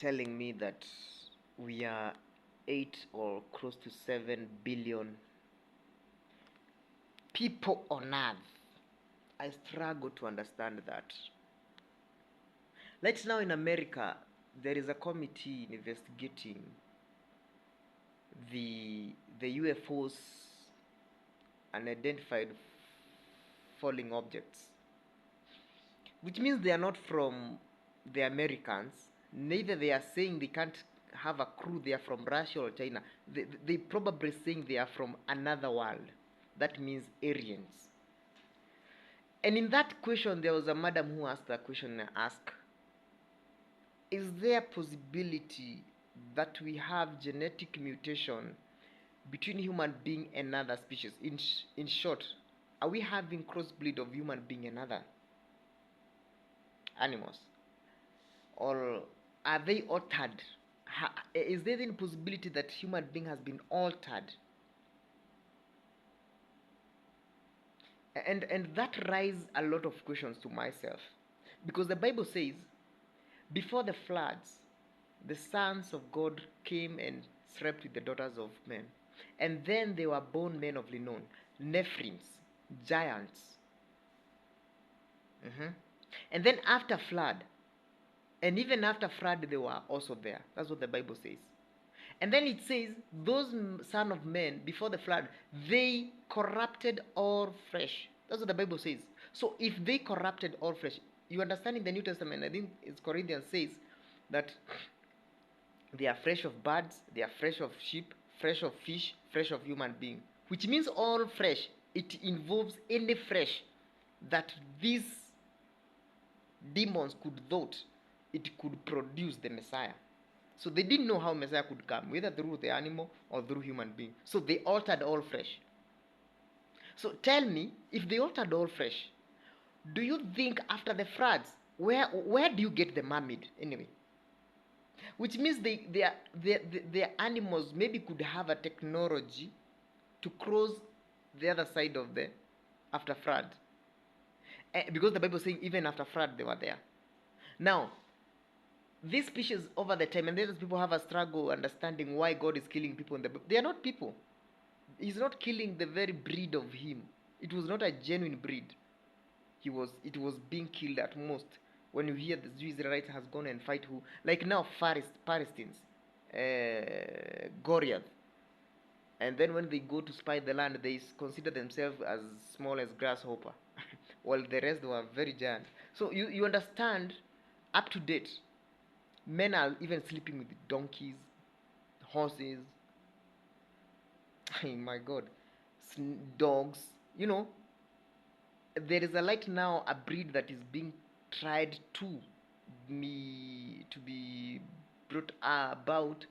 telling me that we are 8 or close to 7 billion people on earth. I struggle to understand that. Right now in America, there is a committee investigating the UFOs, unidentified falling objects, which means they are not from the Americans. Neither they are saying they can't have a crew, they are from Russia or China. They probably saying they are from another world. That means aliens. And in that question, there was a madam who asked a question and asked, is there a possibility that we have genetic mutation between human being and other species? In short, are we having crossbreed of human being and other animals? Or are they altered? Is there any possibility that human being has been altered? And that raises a lot of questions to myself, because the Bible says before the floods the sons of God came and slept with the daughters of men, and then they were born men of renown, Nephilims, giants. Mhm. And then after flood, and even after flood they were also there. That's what the Bible says. And then it says those son of men before the flood, they corrupted all flesh. That's what the Bible says. So if they corrupted all flesh, you understand in the New Testament, I think it's Corinthians says that they are flesh of birds, they are flesh of sheep, flesh of fish, flesh of human being. Which means all flesh. It involves any flesh that these demons could thought it could produce the Messiah. So they didn't know how Messiah could come, whether through the animal or through human being. So they altered all flesh. So tell me, if they altered all flesh, do you think after the floods, where do you get the mermaid anyway? Which means their animals maybe could have a technology to cross the other side of the after flood. Because the Bible is saying even after flood they were there. Now, these species over the time, and then people have a struggle understanding why God is killing people in the Bible. They are not people. He's not killing the very breed of him. It was not a genuine breed. It was being killed at most. When you hear the Jew Israelites has gone and fight who, like now Palestinians, Goliath, and then when they go to spy the land, they consider themselves as small as grasshopper, while the rest were very giant. So you understand, up to date, men are even sleeping with donkeys, horses, my God, dogs. You know, there is a right now a breed that is being tried to be brought about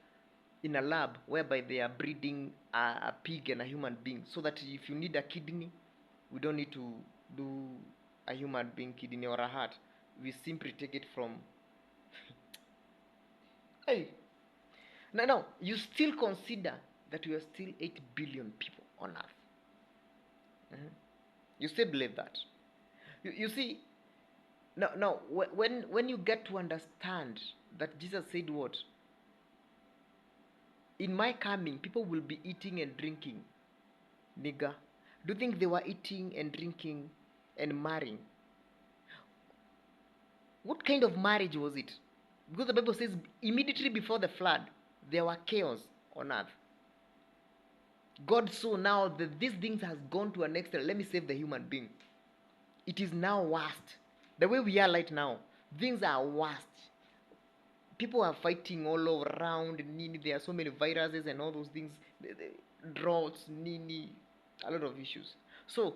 in a lab, whereby they are breeding a pig and a human being, so that if you need a kidney, we don't need to do a human being kidney or a heart. We simply take it from. Hey, now you still consider that we are still 8 billion people on earth. Mhm. You still believe that? You see, now when you get to understand that Jesus said what, in my coming people will be eating and drinking, nigga. Do you think they were eating and drinking and marrying? What kind of marriage was it? Because the Bible says immediately before the flood there were chaos on earth. God saw now that these things has gone to an extent. Let me save the human being. It is now worst. The way we are right now, things are worst. People are fighting all over around. Nini, there are so many viruses and all those things, droughts, Nini, a lot of issues. So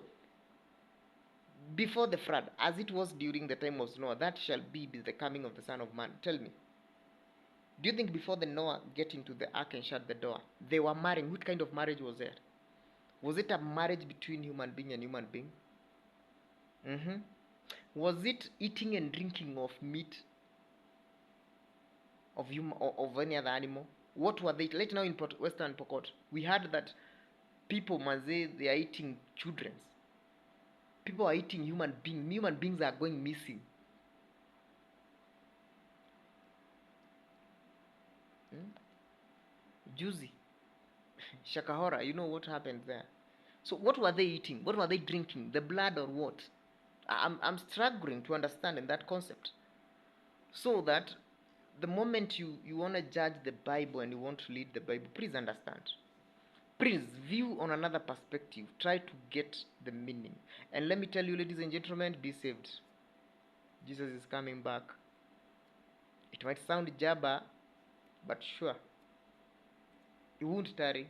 before the flood, as it was during the time of Noah, that shall be the coming of the Son of Man. Tell me, do you think before the Noah get into the ark and shut the door, they were marrying? What kind of marriage was there? Was it a marriage between human being and human being? Mm-hmm. Was it eating and drinking of meat of human or of any other animal? What were they? Right now in Western Pokot, we heard that people, Maze, they are eating children. People are eating human beings. Human beings are going missing. Hmm? Juicy. Shakahora, you know what happened there. So what were they eating? What were they drinking? The blood or what? I'm struggling to understand in that concept. So that the moment you want to judge the Bible and you want to read the Bible, please understand. Please view on another perspective. Try to get the meaning. And let me tell you, ladies and gentlemen, be saved. Jesus is coming back. It might sound jabba, but sure, he won't tarry.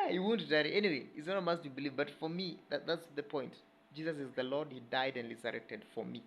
He won't tarry. Anyway, it's not a must be believed, but for me, that's the point. Jesus is the Lord. He died and resurrected for me.